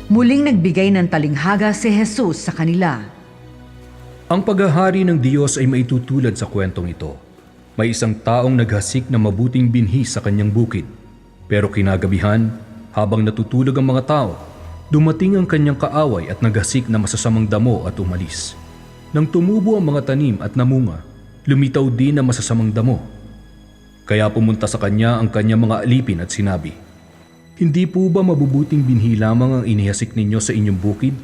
Muling nagbigay ng talinghaga si Jesus sa kanila. Ang paghahari ng Diyos ay maitutulad sa kwentong ito. May isang taong naghasik na mabuting binhi sa kanyang bukid. Pero kinagabihan, habang natutulog ang mga tao, dumating ang kanyang kaaway at naghasik na masasamang damo at umalis. Nang tumubo ang mga tanim at namunga, lumitaw din ang masasamang damo. Kaya pumunta sa kanya ang kanyang mga alipin at sinabi, "Hindi po ba mabubuting binhi lamang ang inihasik ninyo sa inyong bukid?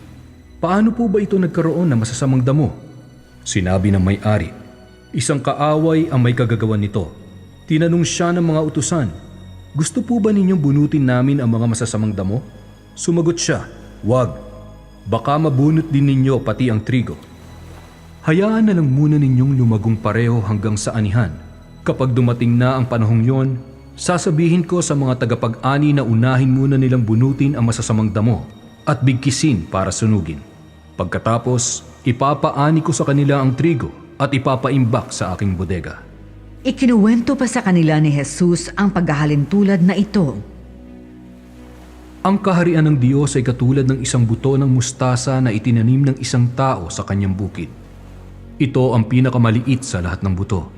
Paano po ba ito nagkaroon ng masasamang damo?" Sinabi ng may-ari, "Isang kaaway ang may kagagawan nito." Tinanong siya ng mga utusan, "Gusto po ba ninyong bunutin namin ang mga masasamang damo?" Sumagot siya, "Wag. Baka mabunot din ninyo pati ang trigo. Hayaan na lang muna ninyong lumagong pareho hanggang sa anihan. Kapag dumating na ang panahong yon, sasabihin ko sa mga tagapag-ani na unahin muna nilang bunutin ang masasamang damo at bigkisin para sunugin. Pagkatapos, ipapaani ko sa kanila ang trigo at ipapaimbak sa aking bodega." Ikinuwento pa sa kanila ni Jesus ang paghahalintulad na ito. Ang kaharian ng Diyos ay katulad ng isang buto ng mustasa na itinanim ng isang tao sa kanyang bukid. Ito ang pinakamaliit sa lahat ng buto.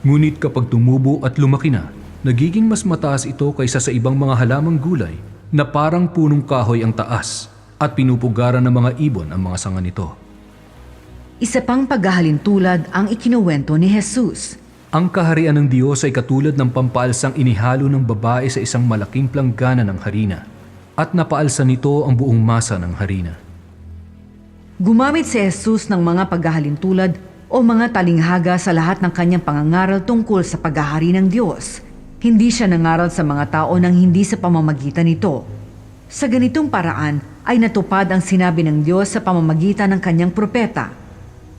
Ngunit kapag tumubo at lumaki na, nagiging mas mataas ito kaysa sa ibang mga halamang gulay na parang punong kahoy ang taas at pinupugaran ng mga ibon ang mga sanga nito. Isa pang paghahalintulad ang ikinuwento ni Jesus. Ang kaharian ng Diyos ay katulad ng pampaalsang inihalo ng babae sa isang malaking planggana ng harina at napaalsa nito ang buong masa ng harina. Gumamit si Jesus ng mga paghahalintulad o mga talinghaga sa lahat ng kanyang pangangaral tungkol sa paghahari ng Diyos. Hindi siya nangaral sa mga tao nang hindi sa pamamagitan nito. Sa ganitong paraan ay natupad ang sinabi ng Diyos sa pamamagitan ng kanyang propeta.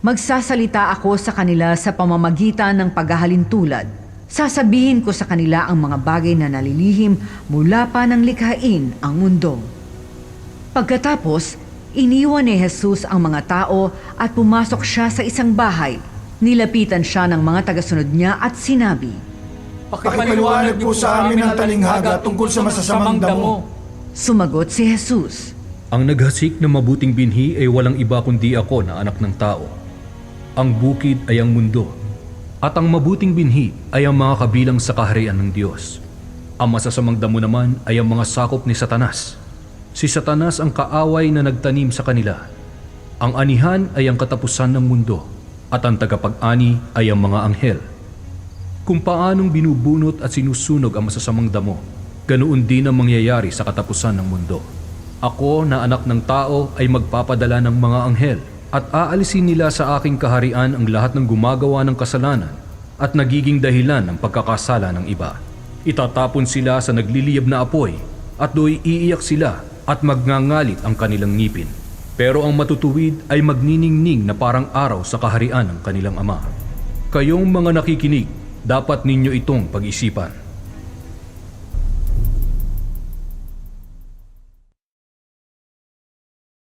"Magsasalita ako sa kanila sa pamamagitan ng paghahalintulad. Sasabihin ko sa kanila ang mga bagay na nalilihim mula pa nang likhain ang mundo." Pagkatapos, iniwan ni Jesus ang mga tao at pumasok siya sa isang bahay. Nilapitan siya ng mga tagasunod niya at sinabi, "Pakipaliwanag po sa amin ang talinghaga tungkol sa masasamang damo." Sumagot si Jesus, Ang naghasik na mabuting binhi ay walang iba kundi ako na anak ng tao. Ang bukid ay ang mundo, at ang mabuting binhi ay ang mga kabilang sa kaharian ng Diyos. Ang masasamang damo naman ay ang mga sakop ni Satanas. Si Satanas ang kaaway na nagtanim sa kanila. Ang anihan ay ang katapusan ng mundo, at ang tagapag-ani ay ang mga anghel. Kung paanong binubunot at sinusunog ang masasamang damo, ganoon din ang mangyayari sa katapusan ng mundo. Ako na anak ng tao ay magpapadala ng mga anghel at aalisin nila sa aking kaharian ang lahat ng gumagawa ng kasalanan at nagiging dahilan ng pagkakasala ng iba. Itatapon sila sa nagliliyab na apoy at do'y iiyak sila at magngangalit ang kanilang ngipin. Pero ang matutuwid ay magniningning na parang araw sa kaharian ng kanilang ama. Kayong mga nakikinig, dapat ninyo itong pag-isipan.